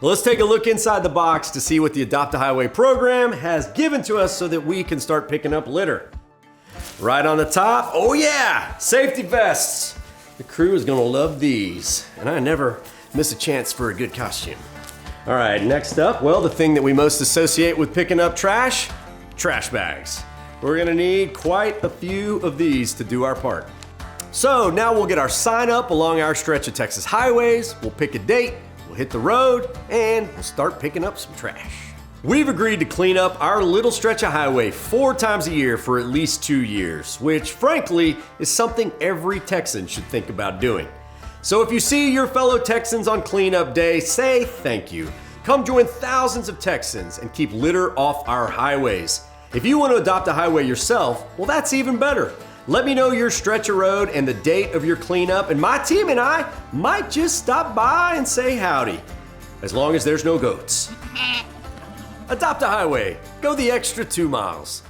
Let's take a look inside the box to see what the Adopt a Highway program has given to us so that we can start picking up litter. Right on the top, oh yeah, safety vests. The crew is gonna love these, and I never miss a chance for a good costume. All right, next up, well, the thing that we most associate with picking up trash bags. We're gonna need quite a few of these to do our part. So now we'll get our sign up along our stretch of Texas highways, we'll pick a date, we'll hit the road, and we'll start picking up some trash. We've agreed to clean up our little stretch of highway 4 times a year for at least 2 years, which frankly is something every Texan should think about doing. So if you see your fellow Texans on cleanup day, say thank you. Come join thousands of Texans and keep litter off our highways. If you want to adopt a highway yourself, well, that's even better. Let me know your stretch of road and the date of your cleanup, and my team and I might just stop by and say howdy, as long as there's no goats. Adopt a Highway. Go the extra 2 miles.